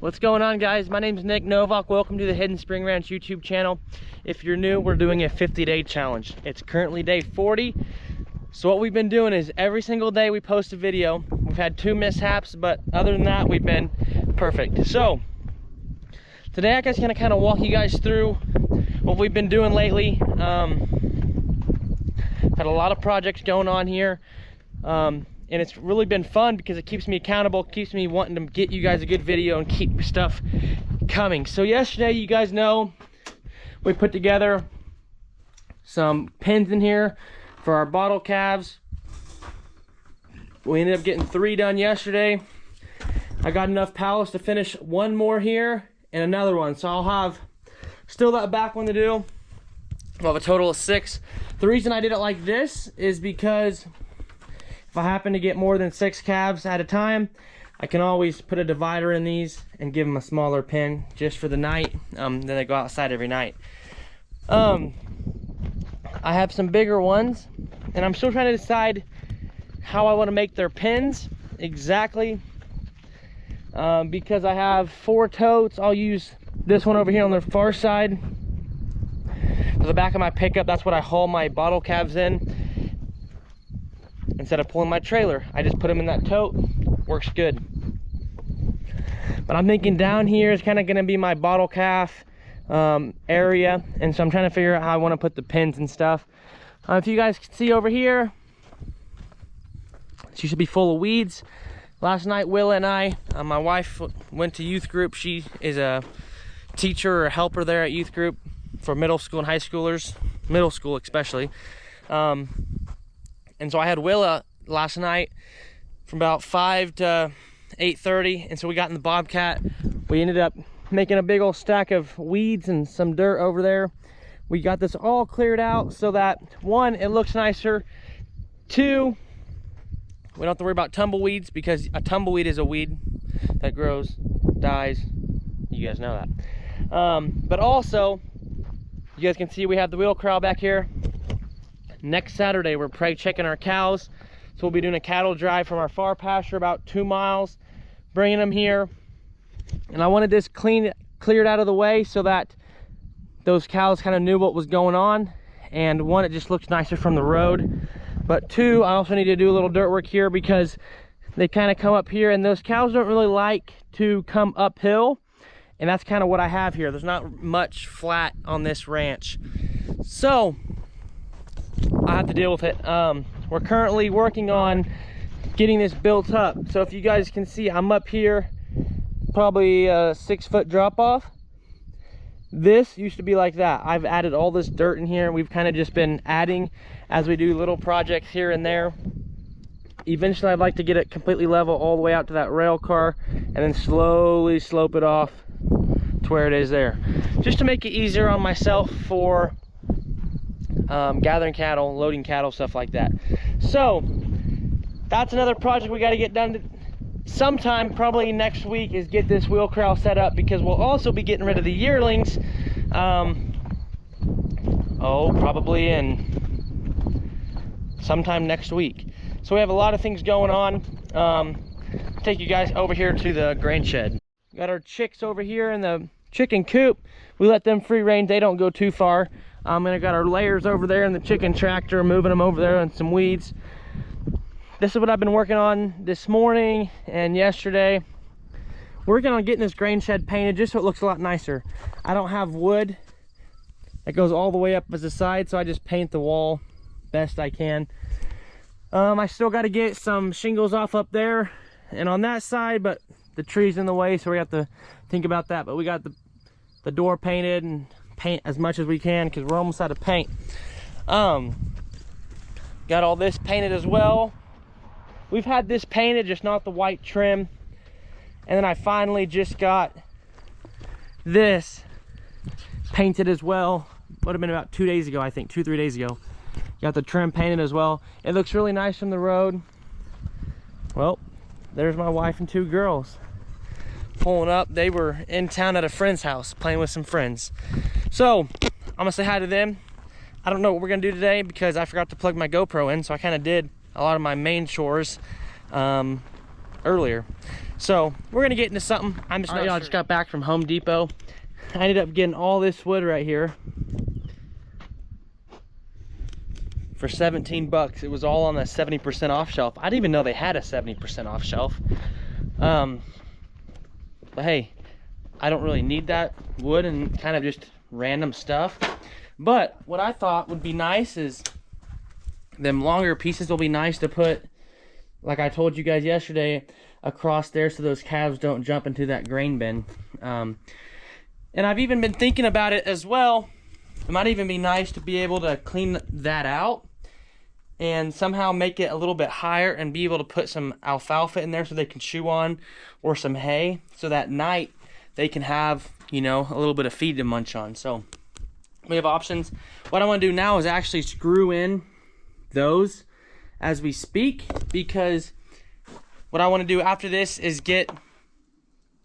What's going on, guys? My name is Nick Novak. Welcome to the Hidden Spring Ranch YouTube channel. If you're new, we're doing a 50-day challenge. It's currently day 40. So what we've been doing is every single day we post a video. We've had 2 mishaps, but other than that, we've been perfect. So today I guess gonna kind of walk you guys through what we've been doing lately. Had a lot of projects going on here. And it's really been fun because it keeps me accountable, keeps me wanting to get you guys a good video and keep stuff coming. So yesterday, you guys know, we put together some pins in here for our bottle calves. We ended up getting 3 done yesterday. I got enough pallets to finish 1 more here and another one. So I'll have still that back one to do. I'll have a total of 6. The reason I did it like this is because if I happen to get more than 6 calves at a time, I can always put a divider in these and give them a smaller pin just for the night. Then they go outside every night. I have some bigger ones, and I'm still trying to decide how I want to make their pins exactly. Because I have 4 totes, I'll use this one over here on the far side. For the back of my pickup, that's what I haul my bottle calves in. Instead of pulling my trailer, I just put them in that tote. Works good. But I'm thinking down here is kind of going to be my bottle calf area, and so I'm trying to figure out how I want to put the pins and stuff. If you guys can see over here, she should be full of weeds. Last night, Willa and I, my wife went to youth group. She is a teacher or helper there at youth group for middle school and high schoolers, middle school especially. And so I had Willa last night from about 5 to 8:30, and so we got in the Bobcat. We ended up making a big old stack of weeds and some dirt over there. We got this all cleared out so that 1, it looks nicer. 2, we don't have to worry about tumbleweeds, because a tumbleweed is a weed that grows, dies. You guys know that. But also, you guys can see we have the wheel corral back here. Next Saturday, we're probably checking our cows. So we'll be doing a cattle drive from our far pasture about 2 miles, bringing them here. And I wanted this cleared out of the way so that those cows kind of knew what was going on. And 1, it just looks nicer from the road. But 2, I also need to do a little dirt work here because they kind of come up here, and those cows don't really like to come uphill. And that's kind of what I have here. There's not much flat on this ranch. So I have to deal with it. We're currently working on getting this built up. So if you guys can see, I'm up here, probably a 6-foot drop off. This used to be like that. I've added all this dirt in here. We've kind of just been adding as we do little projects here and there. Eventually I'd like to get it completely level all the way out to that rail car, and then slowly slope it off to where it is there, just to make it easier on myself for gathering cattle, loading cattle, stuff like that. So that's another project we got to get done sometime, probably next week, is get this wheel corral set up, because we'll also be getting rid of the yearlings probably in sometime next week. So we have a lot of things going on. Take you guys over here to the grain shed. Got our chicks over here in the chicken coop. We let them free range, they don't go too far. And I got our layers over there in the chicken tractor, moving them over there, and some weeds. This is what I've been working on this morning and yesterday. Working on getting this grain shed painted just so it looks a lot nicer. I don't have wood that goes all the way up as a side, so I just paint the wall best I can. I still got to get some shingles off up there and on that side, but the tree's in the way, so we have to think about that. But we got the door painted and paint as much as we can because we're almost out of paint. Got all this painted as well. We've had this painted, just not the white trim. And then I finally just got this painted as well. Would have been about 2 days ago, I think, 2-3 days ago. Got the trim painted as well. It looks really nice from the road. Well, there's my wife and 2 girls pulling up. They were in town at a friend's house playing with some friends. So I'm gonna say hi to them. I don't know what we're gonna do today because I forgot to plug my GoPro in, so I kind of did a lot of my main chores earlier. So we're gonna get into something. I'm just I just got back from Home Depot. I ended up getting all this wood right here for 17 bucks. It was all on the 70% off shelf. I didn't even know they had a 70% off shelf. But hey, I don't really need that wood and kind of just random stuff. But what I thought would be nice is them longer pieces will be nice to put, like I told you guys yesterday, across there so those calves don't jump into that grain bin. And I've even been thinking about it as well. It might even be nice to be able to clean that out and somehow make it a little bit higher and be able to put some alfalfa in there so they can chew on, or some hay, so that night they can have, you know, a little bit of feed to munch on. So we have options. What I want to do now is actually screw in those as we speak, because what I want to do after this is get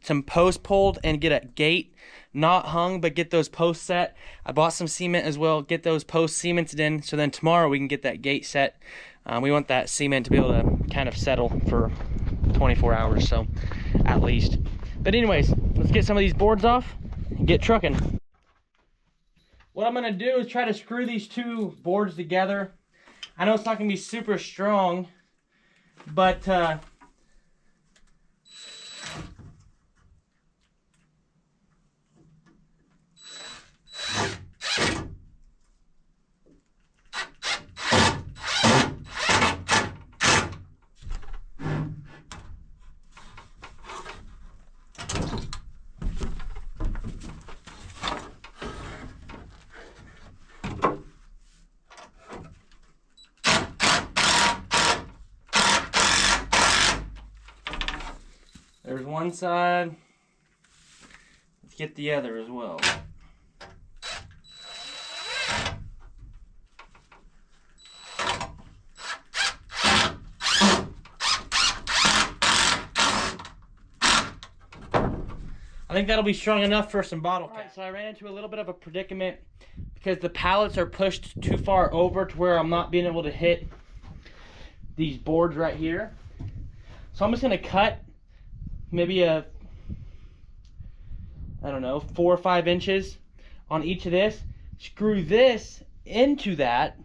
some posts pulled and get a gate, not hung, but get those posts set. I bought some cement as well, get those posts cemented in, so then tomorrow we can get that gate set. We want that cement to be able to kind of settle for 24 hours, so at least. But anyways, let's get some of these boards off and get trucking. What I'm gonna do is try to screw these two boards together. I know it's not gonna be super strong, but there's one side. Let's get the other as well. I think that'll be strong enough for some bottle caps. Right, so I ran into a little bit of a predicament because the pallets are pushed too far over to where I'm not being able to hit these boards right here. So I'm just gonna cut maybe I don't know, 4 or 5 inches on each of this, screw this into that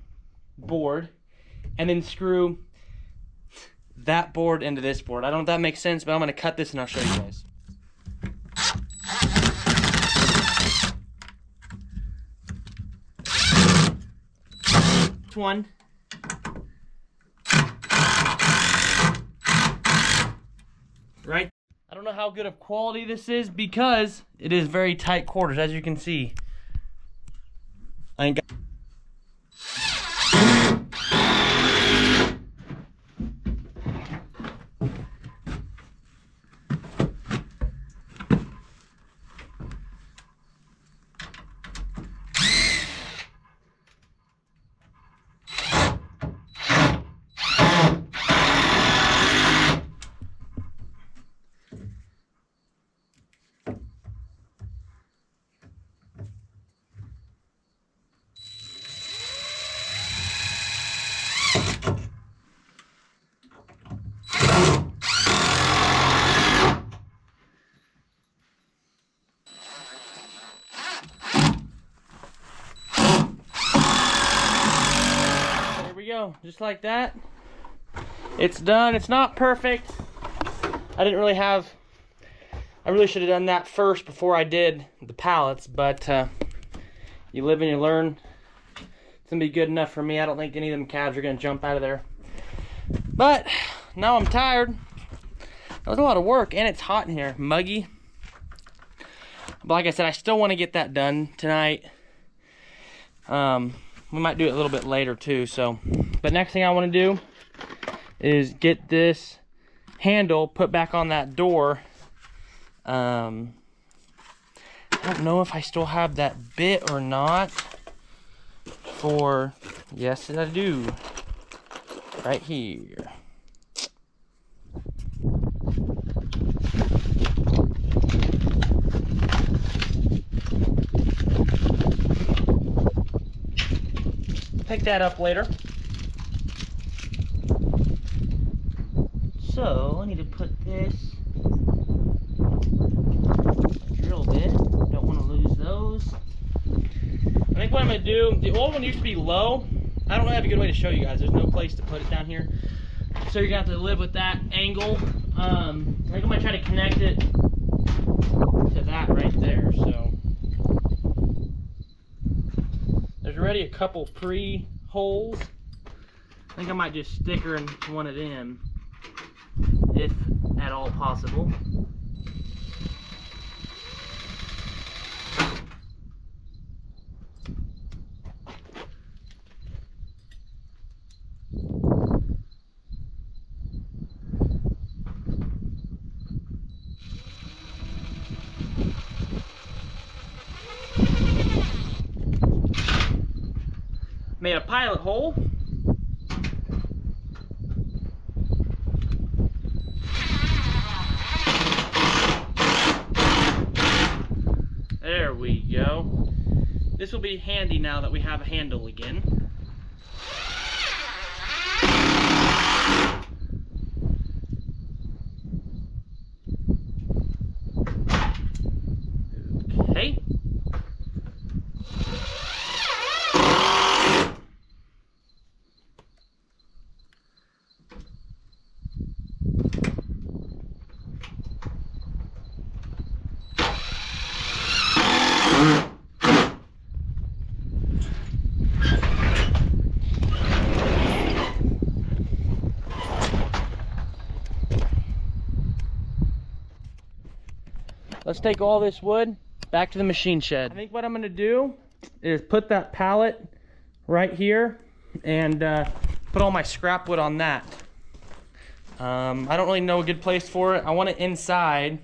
board, and then screw that board into this board. I don't know if that makes sense, but I'm gonna cut this and I'll show you guys. One. Right. I don't know how good of quality this is because it is very tight quarters, as you can see. I ain't got just like that. It's done. It's not perfect. I really should have done that first before I did the pallets, but you live and you learn. It's gonna be good enough for me. I don't think any of them calves are gonna jump out of there. But now I'm tired. That was a lot of work, and it's hot in here, muggy. But like I said, I still want to get that done tonight. We might do it a little bit later too, so. But next thing I want to do is get this handle put back on that door. I don't know if I still have that bit or not for, yes I do, right here. Pick that up later. So I need to put this drill bit. Don't want to lose those. I think what I'm going to do, the old one used to be low. I don't have a good way to show you guys. There's no place to put it down here. So you're going to have to live with that angle. I think I'm going to try to connect it to that right there. So there's already a couple pre-holes. I think I might just sticker one of them, if at all possible. Made a pilot hole. There we go. This will be handy now that we have a handle again. Okay. Let's take all this wood back to the machine shed. I think what I'm gonna do is put that pallet right here and put all my scrap wood on that. I don't really know a good place for it. I want it inside.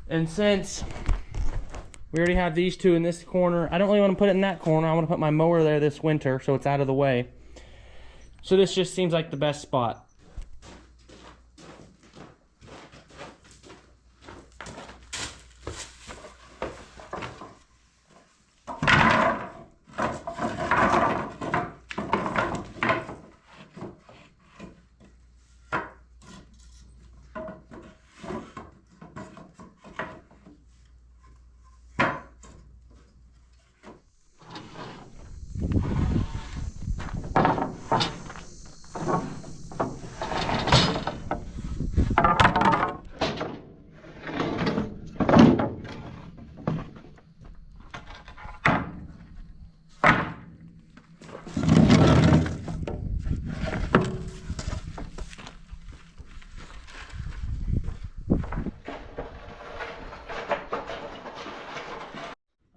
And since we already have these two in this corner, I don't really want to put it in that corner. I want to put my mower there this winter so it's out of the way. So this just seems like the best spot.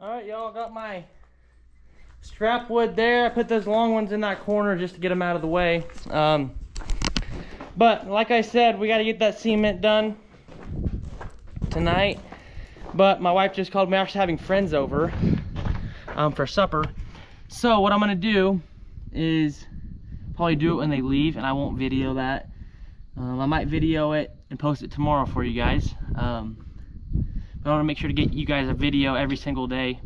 Alright y'all, got my strap wood there. I put those long ones in that corner just to get them out of the way. But like I said, we got to get that cement done tonight. But my wife just called me. Actually having friends over for supper. So what I'm going to do is probably do it when they leave, and I won't video that. I might video it and post it tomorrow for you guys. But I want to make sure to get you guys a video every single day.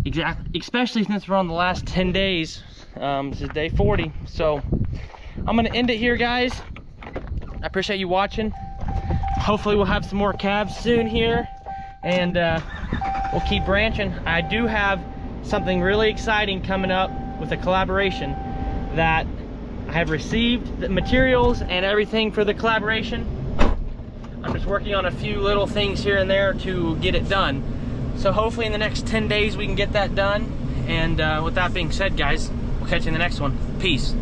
Exactly, especially since we're on the last 10 days. This is day 40. So I'm going to end it here, guys. I appreciate you watching. Hopefully we'll have some more calves soon here, and we'll keep branching. I do have something really exciting coming up with a collaboration that I have received the materials and everything for the collaboration. I'm just working on a few little things here and there to get it done. So hopefully in the next 10 days we can get that done. And with that being said, guys, we'll catch you in the next one. Peace.